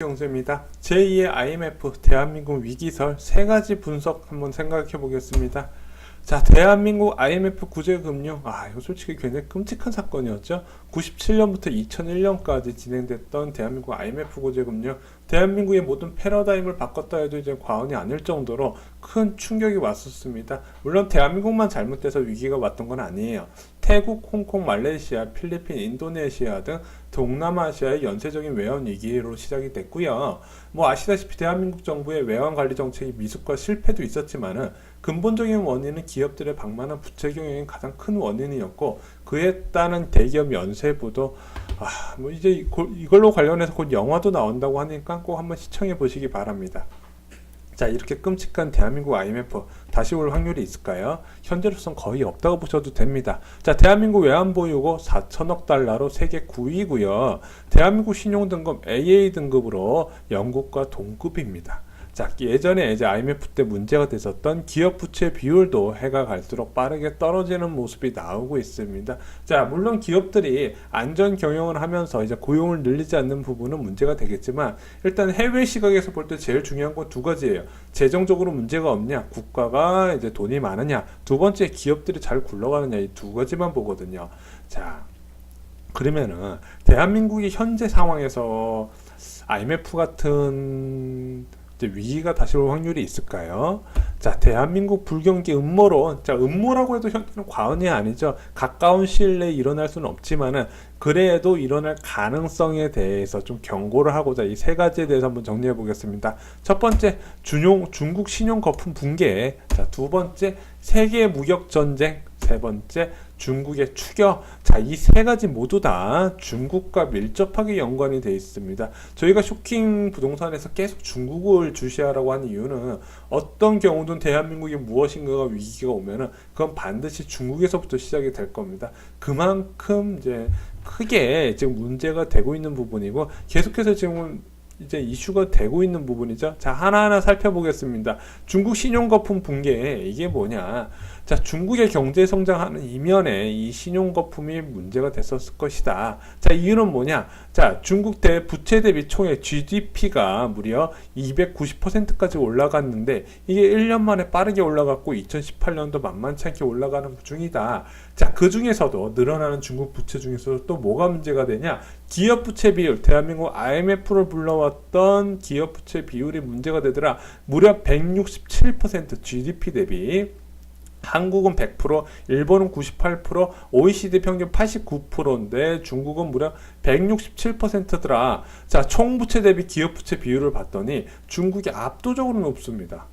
경제입니다. 제2의 IMF 대한민국 위기설 세 가지 분석 한번 생각해 보겠습니다. 자, 대한민국 IMF 구제금융, 이거 솔직히 굉장히 끔찍한 사건이었죠. 97년부터 2001년까지 진행됐던 대한민국 IMF 구제금융, 대한민국의 모든 패러다임을 바꿨다 해도 이제 과언이 아닐 정도로 큰 충격이 왔었습니다. 물론 대한민국만 잘못돼서 위기가 왔던 건 아니에요. 태국, 홍콩, 말레이시아, 필리핀, 인도네시아 등 동남아시아의 연쇄적인 외환 위기로 시작이 됐고요. 아시다시피 대한민국 정부의 외환 관리 정책이 미숙과 실패도 있었지만은 근본적인 원인은 기업들의 방만한 부채 경영이 가장 큰 원인이었고, 그에 따른 대기업 연쇄부도 이제 이걸로 관련해서 곧 영화도 나온다고 하니까 꼭 한번 시청해 보시기 바랍니다. 자, 이렇게 끔찍한 대한민국 IMF 다시 올 확률이 있을까요? 현재로선 거의 없다고 보셔도 됩니다. 자, 대한민국 외환보유고 4천억 달러로 세계 9위고요. 대한민국 신용등급 AA 등급으로 영국과 동급입니다. 자, 예전에 이제 IMF 때 문제가 됐었던 기업 부채 비율도 해가 갈수록 빠르게 떨어지는 모습이 나오고 있습니다. 자, 물론 기업들이 안전 경영을 하면서 이제 고용을 늘리지 않는 부분은 문제가 되겠지만, 일단 해외 시각에서 볼 때 제일 중요한 건 두 가지예요. 재정적으로 문제가 없냐, 국가가 이제 돈이 많으냐, 두 번째 기업들이 잘 굴러가느냐, 이 두 가지만 보거든요. 자, 그러면은 대한민국이 현재 상황에서 IMF 같은 위기가 다시 올 확률이 있을까요? 자, 대한민국 불경기 음모론. 자, 음모라고 해도 현재는 과언이 아니죠. 가까운 시일 내에 일어날 수는 없지만은 그래도 일어날 가능성에 대해서 좀 경고를 하고자 이 세 가지에 대해서 한번 정리해 보겠습니다. 첫 번째, 중국 신용 거품 붕괴. 자, 두 번째, 세계 무역 전쟁. 세 번째, 중국의 추격. 자, 이 세 가지 모두 다 중국과 밀접하게 연관이 되어 있습니다. 저희가 쇼킹 부동산에서 계속 중국을 주시하라고 하는 이유는, 어떤 경우든 대한민국에 무엇인가가 위기가 오면은 그건 반드시 중국에서부터 시작이 될 겁니다. 그만큼 이제 크게 지금 문제가 되고 있는 부분이고, 계속해서 지금 이제 이슈가 되고 있는 부분이죠. 자, 하나하나 살펴보겠습니다. 중국 신용거품 붕괴, 이게 뭐냐? 자, 중국의 경제 성장하는 이면에 이 신용거품이 문제가 됐었을 것이다. 자, 이유는 뭐냐? 자, 중국 부채 대비 총액 GDP가 무려 290%까지 올라갔는데, 이게 1년 만에 빠르게 올라갔고 2018년도 만만치 않게 올라가는 중이다. 자, 그 중에서도 늘어나는 중국 부채 중에서도 또 뭐가 문제가 되냐? 기업 부채 비율, 대한민국 IMF를 불러왔던 기업 부채 비율이 문제가 되더라. 무려 167% GDP 대비. 한국은 100%, 일본은 98%, OECD 평균 89%인데 중국은 무려 167%더라. 자, 총부채 대비 기업부채 비율을 봤더니 중국이 압도적으로 높습니다.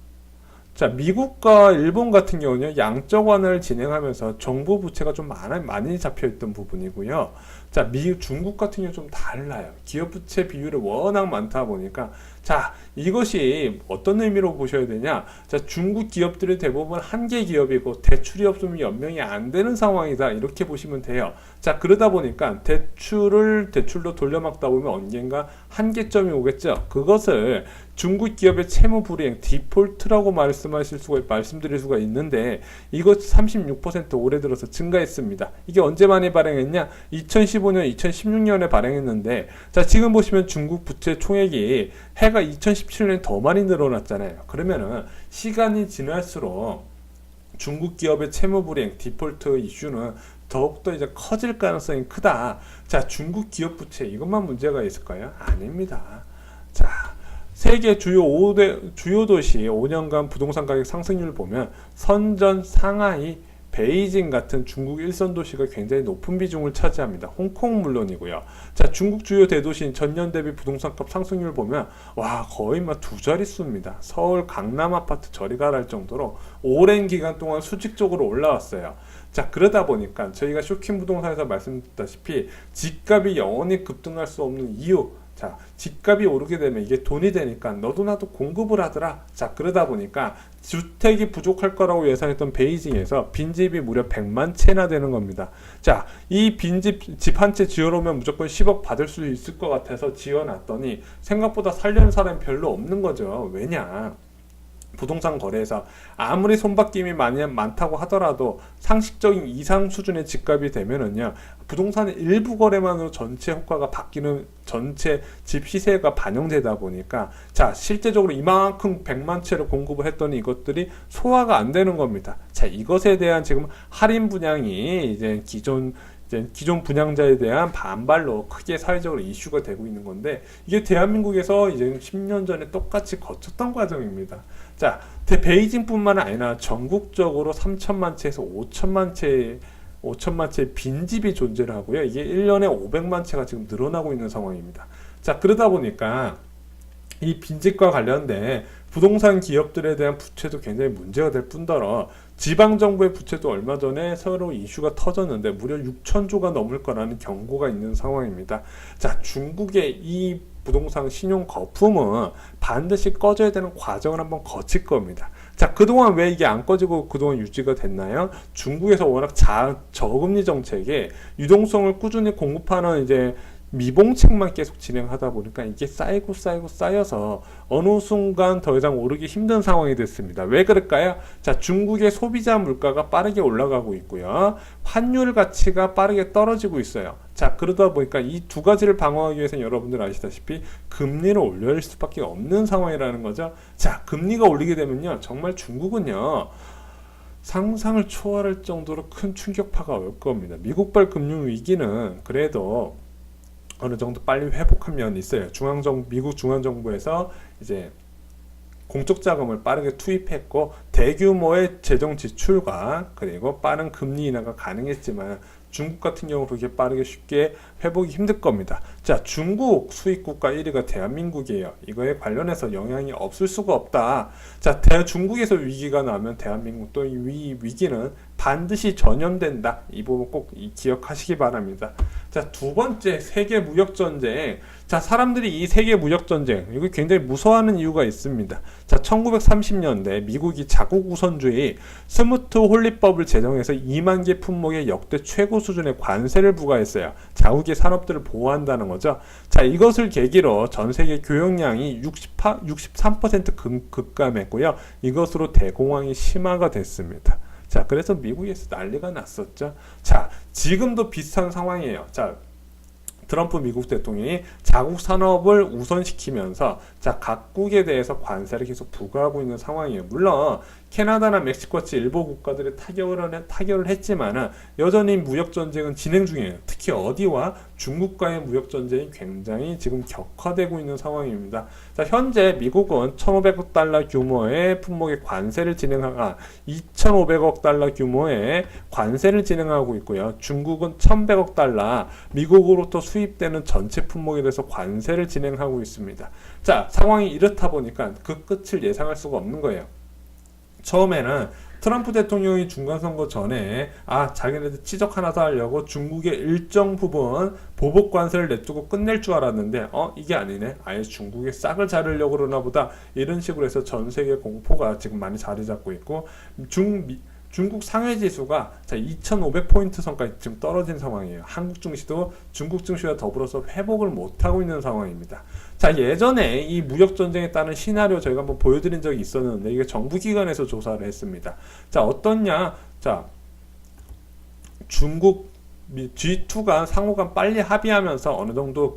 자, 미국과 일본 같은 경우는 양적 완화를 진행하면서 정부 부채가 좀 많이 잡혀있던 부분이고요. 자, 중국 같은 경우 좀 달라요. 기업 부채 비율이 워낙 많다 보니까, 자, 이것이 어떤 의미로 보셔야 되냐? 자, 중국 기업들이 대부분 한계 기업이고 대출이 없으면 연명이 안 되는 상황이다, 이렇게 보시면 돼요. 자, 그러다 보니까 대출로 돌려막다 보면 언젠가 한계점이 오겠죠. 그것을 중국 기업의 채무 불이행, 디폴트라고 말씀드릴 수가 있는데, 이것 36% 올해 들어서 증가했습니다. 이게 언제 많이 발행했냐? 2015년, 2016년에 발행했는데, 자, 지금 보시면 중국 부채 총액이 해가 2017년에 더 많이 늘어났잖아요. 그러면은 시간이 지날수록 중국 기업의 채무 불이행, 디폴트 이슈는 더욱더 이제 커질 가능성이 크다. 자, 중국 기업 부채 이것만 문제가 있을까요? 아닙니다. 자, 세계 주요 도시 5년간 부동산 가격 상승률을 보면 선전, 상하이, 베이징 같은 중국 일선 도시가 굉장히 높은 비중을 차지합니다. 홍콩 물론이고요. 자, 중국 주요 대도시인 전년 대비 부동산값 상승률 보면 거의 두 자릿수입니다. 서울 강남 아파트 저리 가라 할 정도로 오랜 기간 동안 수직적으로 올라왔어요. 자, 그러다 보니까 저희가 쇼킹 부동산에서 말씀드렸다시피 집값이 영원히 급등할 수 없는 이유, 자, 집값이 오르게 되면 이게 돈이 되니까 너도 나도 공급을 하더라. 자, 그러다 보니까 주택이 부족할 거라고 예상했던 베이징에서 빈집이 무려 100만 채나 되는 겁니다. 자, 이 빈집, 집 한 채 지어놓으면 무조건 10억 받을 수 있을 것 같아서 지어놨더니 생각보다 살려는 사람이 별로 없는 거죠. 왜냐? 부동산 거래에서 아무리 손바뀜이 많다고 하더라도 상식적인 이상 수준의 집값이 되면은요, 부동산의 일부 거래만으로 전체 효과가 바뀌는, 전체 집 시세가 반영되다 보니까, 자, 실제적으로 이만큼 100만 채를 공급을 했더니 이것들이 소화가 안 되는 겁니다. 자, 이것에 대한 지금 할인 분양이 이제 기존 분양자에 대한 반발로 크게 사회적으로 이슈가 되고 있는 건데, 이게 대한민국에서 이제 10년 전에 똑같이 거쳤던 과정입니다. 자, 베이징뿐만 아니라 전국적으로 3천만 채에서 5천만 채의 빈집이 존재를 하고요. 이게 1년에 500만 채가 지금 늘어나고 있는 상황입니다. 자, 그러다 보니까 이 빈집과 관련된 부동산 기업들에 대한 부채도 굉장히 문제가 될 뿐더러 지방정부의 부채도 얼마 전에 서로 이슈가 터졌는데 무려 6천조가 넘을 거라는 경고가 있는 상황입니다. 자, 중국의 이 부동산 신용 거품은 반드시 꺼져야 되는 과정을 한번 거칠 겁니다. 자, 그동안 왜 이게 안 꺼지고 그동안 유지가 됐나요? 중국에서 워낙 저금리 정책에 유동성을 꾸준히 공급하는 이제 미봉책만 계속 진행하다 보니까 이게 쌓여서 어느 순간 더 이상 오르기 힘든 상황이 됐습니다. 왜 그럴까요? 자, 중국의 소비자 물가가 빠르게 올라가고 있고요. 환율 가치가 빠르게 떨어지고 있어요. 자, 그러다 보니까 이 두 가지를 방어하기 위해서는 여러분들 아시다시피 금리를 올릴 수밖에 없는 상황이라는 거죠. 자, 금리가 올리게 되면요, 정말 중국은요, 상상을 초월할 정도로 큰 충격파가 올 겁니다. 미국발 금융 위기는 그래도 어느 정도 빨리 회복한 면이 있어요. 미국 중앙정부에서 이제 공적 자금을 빠르게 투입했고 대규모의 재정 지출과 그리고 빠른 금리 인하가 가능했지만 중국 같은 경우 그렇게 빠르게 쉽게 회복이 힘들 겁니다. 자, 중국 수입 국가 1위가 대한민국이에요. 이거에 관련해서 영향이 없을 수가 없다. 자, 중국에서 위기가 나면 대한민국도 이 위기는 반드시 전염된다. 이 부분 꼭 기억하시기 바랍니다. 자, 두 번째, 세계 무역 전쟁. 자, 사람들이 이 세계 무역 전쟁, 이거 굉장히 무서워하는 이유가 있습니다. 자, 1930년대 미국이 자국 우선주의 스무트 홀리법을 제정해서 2만 개 품목의 역대 최고 수준의 관세를 부과했어요. 자국의 산업들을 보호한다는 거죠. 자, 이것을 계기로 전 세계 교역량이 63% 급감했고요. 이것으로 대공황이 심화가 됐습니다. 자, 그래서 미국에서 난리가 났었죠. 자, 지금도 비슷한 상황이에요. 자, 트럼프 미국 대통령이 자국 산업을 우선시키면서 자, 각국에 대해서 관세를 계속 부과하고 있는 상황이에요. 물론 캐나다나 멕시코같이 일부 국가들이 타결을 했지만은 여전히 무역 전쟁은 진행 중이에요. 특히 어디와 중국과의 무역 전쟁이 굉장히 지금 격화되고 있는 상황입니다. 자, 현재 미국은 1,500억 달러 규모의 품목의 관세를 2,500억 달러 규모의 관세를 진행하고 있고요. 중국은 1,100억 달러 미국으로부터 수입되는 전체 품목에 대해서 관세를 진행하고 있습니다. 자, 상황이 이렇다 보니까 그 끝을 예상할 수가 없는 거예요. 처음에는 트럼프 대통령이 중간선거 전에 자기네들 치적 하나 더 하려고 중국의 일정 부분 보복 관세를 내두고 끝낼 줄 알았는데 이게 아니네. 아예 중국에 싹을 자르려고 그러나 보다. 이런 식으로 해서 전 세계 공포가 지금 많이 자리 잡고 있고 중국 상해 지수가 2,500포인트 선까지 지금 떨어진 상황이에요. 한국 증시도 중국 증시와 더불어서 회복을 못하고 있는 상황입니다. 자, 예전에 이 무역 전쟁에 따른 시나리오 저희가 한번 보여드린 적이 있었는데 이게 정부 기관에서 조사를 했습니다. 자, 어떻냐? 자, 중국 G2가 상호간 빨리 합의하면서 어느 정도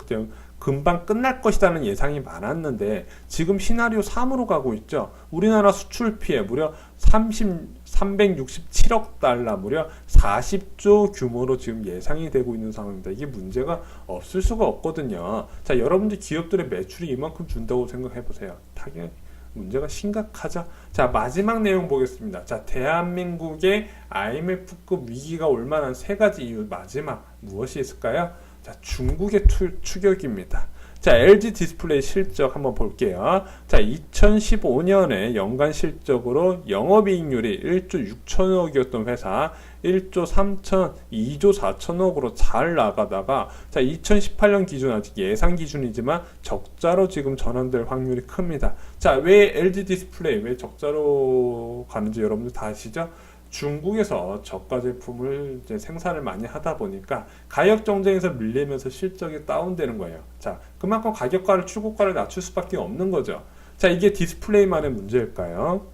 금방 끝날 것이라는 예상이 많았는데 지금 시나리오 3으로 가고 있죠. 우리나라 수출 피해 무려 367억 달러, 무려 40조 규모로 지금 예상이 되고 있는 상황입니다. 이게 문제가 없을 수가 없거든요. 자, 여러분들 기업들의 매출이 이만큼 준다고 생각해 보세요. 당연히 문제가 심각하죠. 자, 마지막 내용 보겠습니다. 자, 대한민국의 IMF급 위기가 올 만한 세 가지 이유, 마지막 무엇이 있을까요? 자, 중국의 추격입니다. 자, LG 디스플레이 실적 한번 볼게요. 자, 2015년에 연간 실적으로 영업이익률이 1조 6천억이었던 회사 1조 3천, 2조 4천억으로 잘 나가다가 자, 2018년 기준 아직 예상 기준이지만 적자로 지금 전환될 확률이 큽니다. 자, 왜 LG 디스플레이 왜 적자로 가는지 여러분들 다 아시죠? 중국에서 저가 제품을 이제 생산을 많이 하다 보니까 가격 경쟁에서 밀리면서 실적이 다운되는 거예요. 자, 그만큼 가격가를 출고가를 낮출 수밖에 없는 거죠. 자, 이게 디스플레이만의 문제일까요?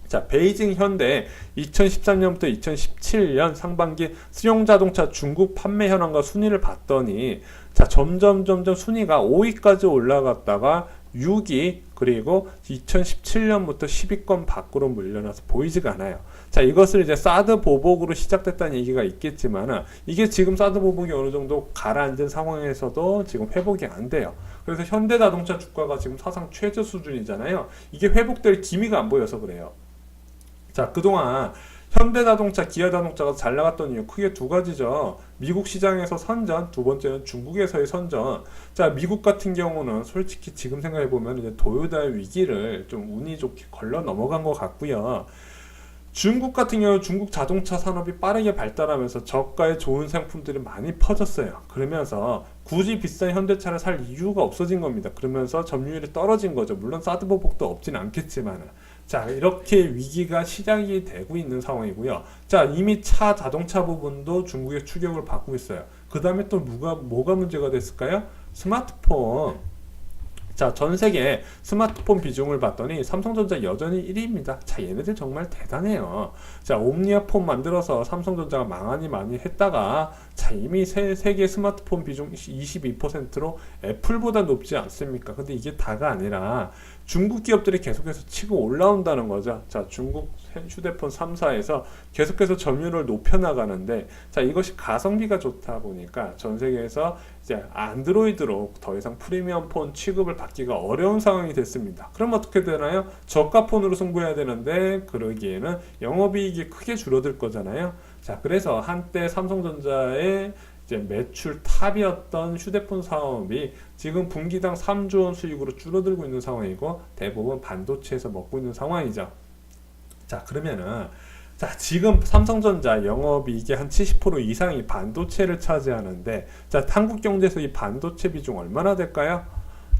자, 베이징 현대 2013년부터 2017년 상반기 승용자동차 중국 판매 현황과 순위를 봤더니, 자, 점점 순위가 5위까지 올라갔다가 6위, 그리고 2017년부터 10위권 밖으로 물려나서 보이지가 않아요. 자, 이것을 이제 사드 보복으로 시작됐다는 얘기가 있겠지만은, 이게 지금 사드 보복이 어느 정도 가라앉은 상황에서도 지금 회복이 안 돼요. 그래서 현대자동차 주가가 지금 사상 최저 수준이잖아요. 이게 회복될 기미가 안 보여서 그래요. 자, 그동안 현대자동차, 기아자동차가 잘 나갔던 이유 크게 두 가지죠. 미국 시장에서 선전, 두 번째는 중국에서의 선전. 자, 미국 같은 경우는 솔직히 지금 생각해보면 이제 도요타의 위기를 좀 운이 좋게 걸러 넘어간 것 같고요. 중국 같은 경우 중국 자동차 산업이 빠르게 발달하면서 저가의 좋은 상품들이 많이 퍼졌어요. 그러면서 굳이 비싼 현대차를 살 이유가 없어진 겁니다. 그러면서 점유율이 떨어진 거죠. 물론 사드 보복도 없진 않겠지만. 자, 이렇게 위기가 시작이 되고 있는 상황이고요. 자, 이미 자동차 부분도 중국의 추격을 받고 있어요. 그 다음에 또 뭐가 문제가 됐을까요? 스마트폰. 자, 전 세계 스마트폰 비중을 봤더니 삼성전자 여전히 1위입니다. 자, 얘네들 정말 대단해요. 자, 옴니아 폰 만들어서 삼성전자가 망하니 많이 했다가, 자, 이미 세계 스마트폰 비중 22%로 애플보다 높지 않습니까? 근데 이게 다가 아니라 중국 기업들이 계속해서 치고 올라온다는 거죠. 자, 중국 휴대폰 3사에서 계속해서 점유율을 높여나가는데, 자, 이것이 가성비가 좋다 보니까 전 세계에서 이제 안드로이드로 더 이상 프리미엄 폰 취급을 받기가 어려운 상황이 됐습니다. 그럼 어떻게 되나요? 저가 폰으로 승부해야 되는데, 그러기에는 영업이익이 크게 줄어들 거잖아요. 자, 그래서 한때 삼성전자의 이제 매출 탑이었던 휴대폰 사업이 지금 분기당 3조 원 수익으로 줄어들고 있는 상황이고, 대부분 반도체에서 먹고 있는 상황이죠. 자, 그러면은, 자, 지금 삼성전자 영업이익의 한 70% 이상이 반도체를 차지하는데, 자, 한국 경제에서 이 반도체 비중 얼마나 될까요?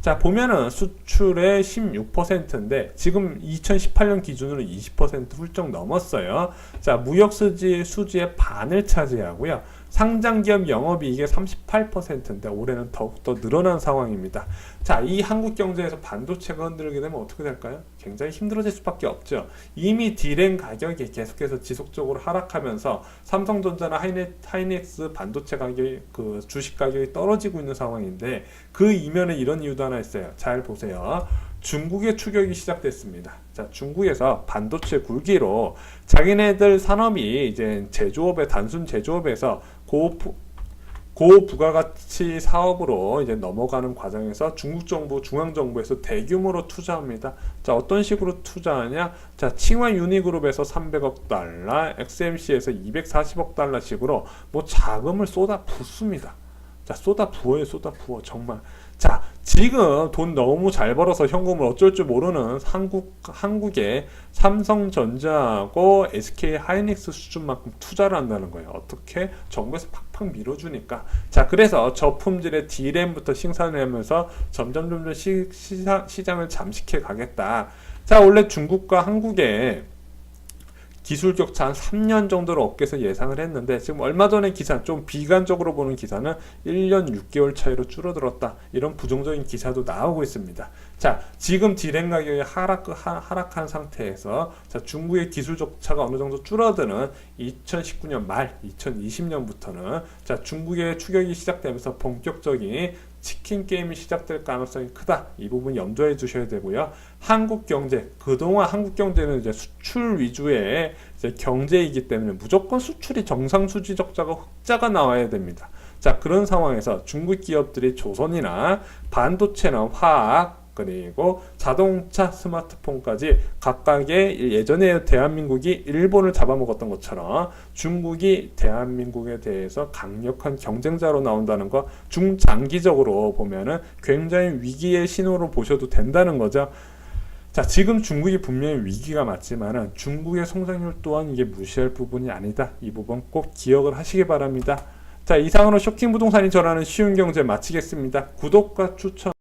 자, 보면은 수출의 16%인데 지금 2018년 기준으로 20% 훌쩍 넘었어요. 자, 무역 수지의 반을 차지하고요. 상장기업 영업이익의 38%인데 올해는 더욱더 늘어난 상황입니다. 자, 이 한국 경제에서 반도체가 흔들리게 되면 어떻게 될까요? 굉장히 힘들어질 수밖에 없죠. 이미 디램 가격이 계속해서 지속적으로 하락하면서 삼성전자나 하이닉스 반도체 가격이, 그 주식 가격이 떨어지고 있는 상황인데, 그 이면에 이런 이유도 하나 있어요. 잘 보세요. 중국의 추격이 시작됐습니다. 자, 중국에서 반도체 굴기로 자기네들 산업이 이제 단순 제조업에서 고부가가치 사업으로 이제 넘어가는 과정에서 중국 정부, 중앙 정부에서 대규모로 투자합니다. 자, 어떤 식으로 투자하냐? 자, 칭화 유니그룹에서 300억 달러, XMC에서 240억 달러씩으로 뭐 자금을 쏟아 붓습니다. 자, 쏟아 부어요, 정말. 자, 지금 돈 너무 잘 벌어서 현금을 어쩔 줄 모르는 한국의 삼성전자하고 SK 하이닉스 수준만큼 투자를 한다는 거예요. 어떻게? 정부에서 팍팍 밀어주니까. 자, 그래서 저품질의 D램부터 생산을 하면서 점점 시장을 잠식해 가겠다. 자, 원래 중국과 한국의 기술 격차 한 3년 정도를 업계에서 예상을 했는데, 지금 얼마 전에 기사, 좀 비관적으로 보는 기사는 1년 6개월 차이로 줄어들었다, 이런 부정적인 기사도 나오고 있습니다. 자, 지금 디램 가격이 하락한 상태에서, 자, 중국의 기술 격차가 어느 정도 줄어드는 2019년 말 2020년부터는 자, 중국의 추격이 시작되면서 본격적인 치킨 게임이 시작될 가능성이 크다. 이 부분 염두해 주셔야 되고요. 한국 경제, 그동안 한국 경제는 이제 수출 위주의 이제 경제이기 때문에 무조건 수출이 정상 수지 적자가 흑자가 나와야 됩니다. 자, 그런 상황에서 중국 기업들이 조선이나 반도체나 화학, 그리고 자동차, 스마트폰까지 각각의, 예전에 대한민국이 일본을 잡아먹었던 것처럼 중국이 대한민국에 대해서 강력한 경쟁자로 나온다는 거, 중장기적으로 보면은 굉장히 위기의 신호로 보셔도 된다는 거죠. 자, 지금 중국이 분명히 위기가 맞지만은 중국의 성장률 또한 이게 무시할 부분이 아니다. 이 부분 꼭 기억을 하시기 바랍니다. 자, 이상으로 쇼킹 부동산이 전하는 쉬운 경제 마치겠습니다. 구독과 추천